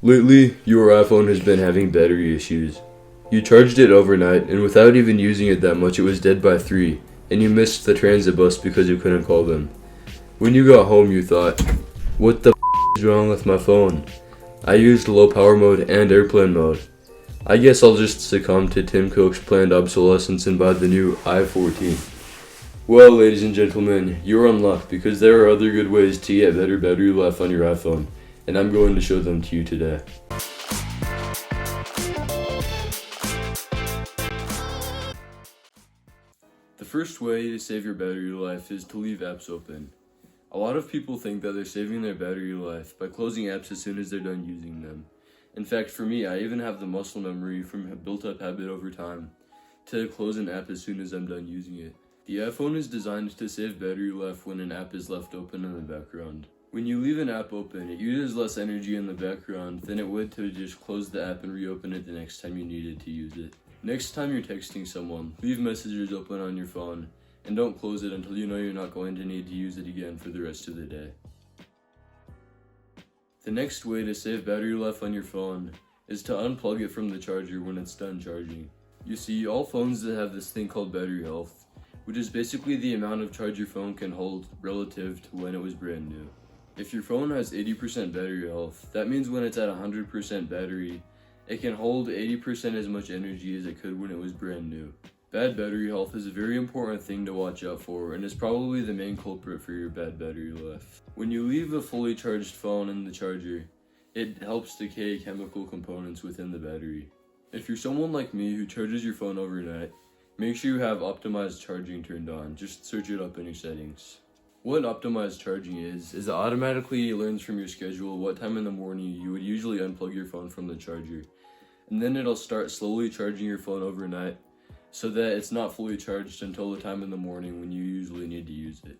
Lately, your iPhone has been having battery issues. You charged it overnight, and without even using it that much, it was dead by 3, and you missed the transit bus because you couldn't call them. When you got home, you thought, what the is wrong with my phone? I used low power mode and airplane mode. I guess I'll just succumb to Tim Cook's planned obsolescence and buy the new i14. Well, ladies and gentlemen, you're in luck because there are other good ways to get better battery life on your iPhone, and I'm going to show them to you today. The first way to save your battery life is to leave apps open. A lot of people think that they're saving their battery life by closing apps as soon as they're done using them. In fact, for me, I even have the muscle memory from a built-up habit over time to close an app as soon as I'm done using it. The iPhone is designed to save battery life when an app is left open in the background. When you leave an app open, it uses less energy in the background than it would to just close the app and reopen it the next time you needed to use it. Next time you're texting someone, leave messages open on your phone and don't close it until you know you're not going to need to use it again for the rest of the day. The next way to save battery life on your phone is to unplug it from the charger when it's done charging. You see, all phones that have this thing called battery health, which is basically the amount of charge your phone can hold relative to when it was brand new. If your phone has 80% battery health, that means when it's at 100% battery, it can hold 80% as much energy as it could when it was brand new. Bad battery health is a very important thing to watch out for and is probably the main culprit for your bad battery life. When you leave a fully charged phone in the charger, it helps decay chemical components within the battery. If you're someone like me who charges your phone overnight, make sure you have optimized charging turned on. Just search it up in your settings. What optimized charging is it automatically learns from your schedule what time in the morning you would usually unplug your phone from the charger. And then it'll start slowly charging your phone overnight so that it's not fully charged until the time in the morning when you usually need to use it.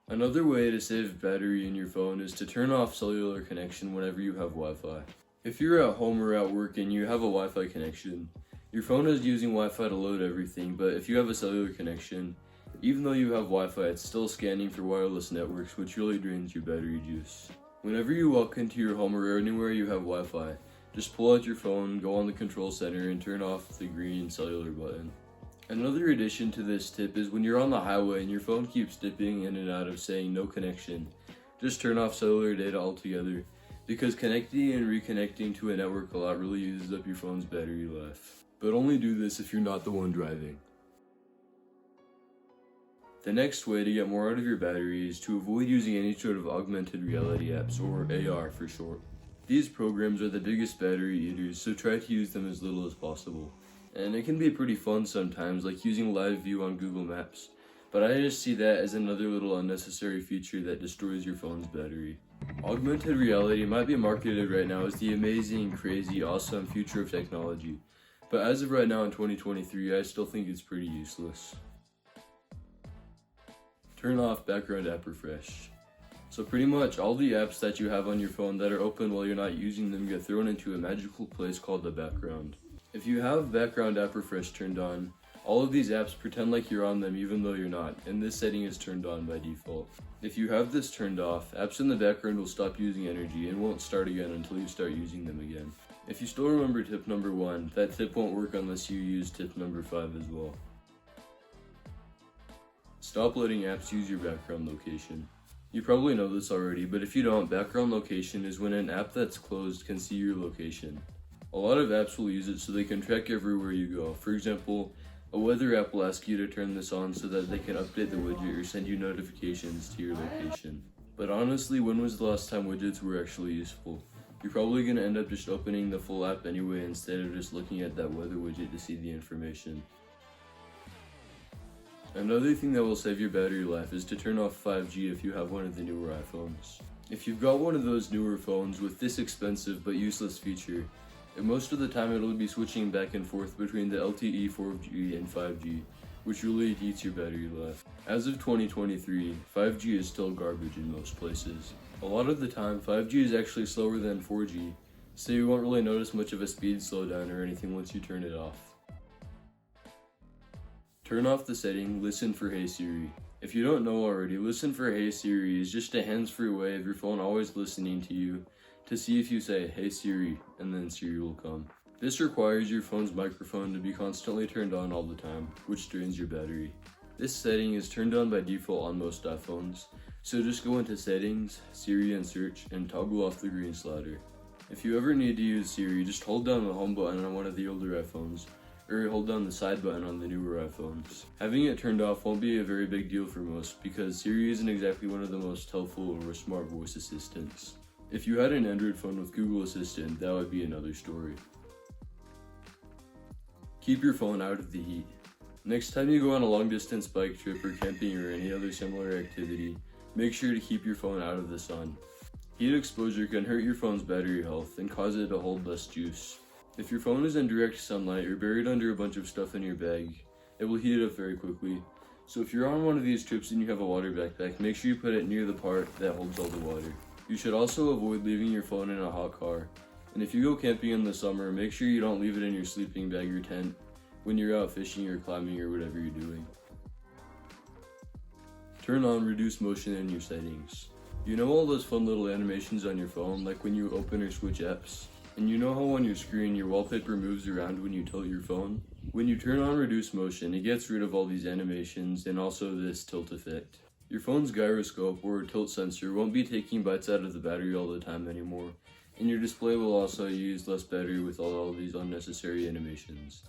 Another way to save battery in your phone is to turn off cellular connection whenever you have Wi-Fi. If you're at home or at work and you have a Wi-Fi connection, your phone is using Wi-Fi to load everything, but if you have a cellular connection, even though you have Wi-Fi, it's still scanning for wireless networks, which really drains your battery juice. Whenever you walk into your home or anywhere you have Wi-Fi, just pull out your phone, go on the control center, and turn off the green cellular button. Another addition to this tip is when you're on the highway and your phone keeps dipping in and out of saying no connection, just turn off cellular data altogether, because connecting and reconnecting to a network a lot really uses up your phone's battery life. But only do this if you're not the one driving. The next way to get more out of your battery is to avoid using any sort of augmented reality apps, or AR for short. These programs are the biggest battery eaters, so try to use them as little as possible. And it can be pretty fun sometimes, like using live view on Google Maps, but I just see that as another little unnecessary feature that destroys your phone's battery. Augmented reality might be marketed right now as the amazing, crazy, awesome future of technology, but as of right now in 2023, I still think it's pretty useless. Turn off background app refresh. So pretty much all the apps that you have on your phone that are open while you're not using them get thrown into a magical place called the background. If you have background app refresh turned on, all of these apps pretend like you're on them even though you're not, and this setting is turned on by default. If you have this turned off, apps in the background will stop using energy and won't start again until you start using them again. If you still remember tip number 1, that tip won't work unless you use tip number 5 as well. Stop letting apps use your background location. You probably know this already, but if you don't, background location is when an app that's closed can see your location. A lot of apps will use it so they can track everywhere you go. For example, a weather app will ask you to turn this on so that they can update the widget or send you notifications to your location. But honestly, when was the last time widgets were actually useful? You're probably going to end up just opening the full app anyway instead of just looking at that weather widget to see the information. Another thing that will save your battery life is to turn off 5G if you have one of the newer iPhones. If you've got one of those newer phones with this expensive but useless feature, and most of the time it'll be switching back and forth between the LTE 4G and 5G, which really eats your battery life. As of 2023, 5G is still garbage in most places. A lot of the time, 5G is actually slower than 4G, so you won't really notice much of a speed slowdown or anything once you turn it off. Turn off the setting, listen for Hey Siri. If you don't know already, listen for Hey Siri is just a hands-free way of your phone always listening to you to see if you say, "Hey Siri," and then Siri will come. This requires your phone's microphone to be constantly turned on all the time, which drains your battery. This setting is turned on by default on most iPhones, so just go into Settings, Siri and Search, and toggle off the green slider. If you ever need to use Siri, just hold down the home button on one of the older iPhones, or hold down the side button on the newer iPhones. Having it turned off won't be a very big deal for most, because Siri isn't exactly one of the most helpful or smart voice assistants. If you had an Android phone with Google Assistant, that would be another story. Keep your phone out of the heat. Next time you go on a long distance bike trip or camping or any other similar activity, make sure to keep your phone out of the sun. Heat exposure can hurt your phone's battery health and cause it to hold less juice. If your phone is in direct sunlight or buried under a bunch of stuff in your bag, it will heat up very quickly. So if you're on one of these trips and you have a water backpack, make sure you put it near the part that holds all the water. You should also avoid leaving your phone in a hot car. And if you go camping in the summer, make sure you don't leave it in your sleeping bag or tent when you're out fishing or climbing or whatever you're doing. Turn on reduce motion in your settings. You know all those fun little animations on your phone, like when you open or switch apps? And you know how on your screen your wallpaper moves around when you tilt your phone? When you turn on reduce motion, it gets rid of all these animations and also this tilt effect. Your phone's gyroscope or tilt sensor won't be taking bites out of the battery all the time anymore, and your display will also use less battery with all these unnecessary animations.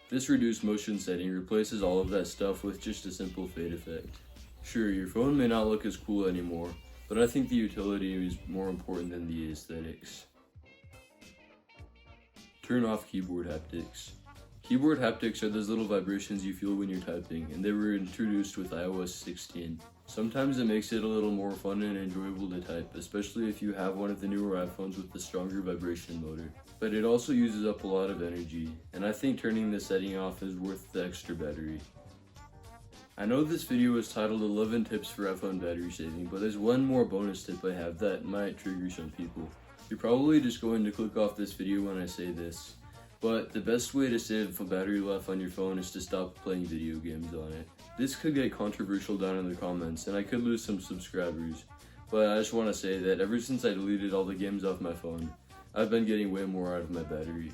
This reduce motion setting replaces all of that stuff with just a simple fade effect. Sure, your phone may not look as cool anymore, but I think the utility is more important than the aesthetics. Turn off keyboard haptics. Keyboard haptics are those little vibrations you feel when you're typing, and they were introduced with iOS 16. Sometimes it makes it a little more fun and enjoyable to type, especially if you have one of the newer iPhones with the stronger vibration motor. But it also uses up a lot of energy, and I think turning this setting off is worth the extra battery. I know this video is titled 11 tips for iPhone battery saving, but there's one more bonus tip I have that might trigger some people. You're probably just going to click off this video when I say this, but the best way to save battery life on your phone is to stop playing video games on it. This could get controversial down in the comments, and I could lose some subscribers, but I just want to say that ever since I deleted all the games off my phone, I've been getting way more out of my battery.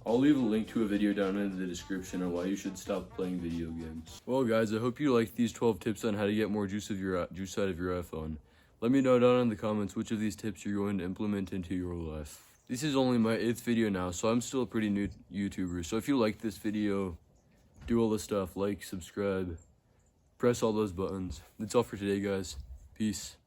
I'll leave a link to a video down in the description on why you should stop playing video games. Well guys, I hope you liked these 12 tips on how to get more juice out of your iPhone. Let me know down in the comments which of these tips you're going to implement into your life. This is only my 8th video now, so I'm still a pretty new YouTuber. So if you like this video, do all the stuff, like, subscribe, press all those buttons. That's all for today guys. Peace.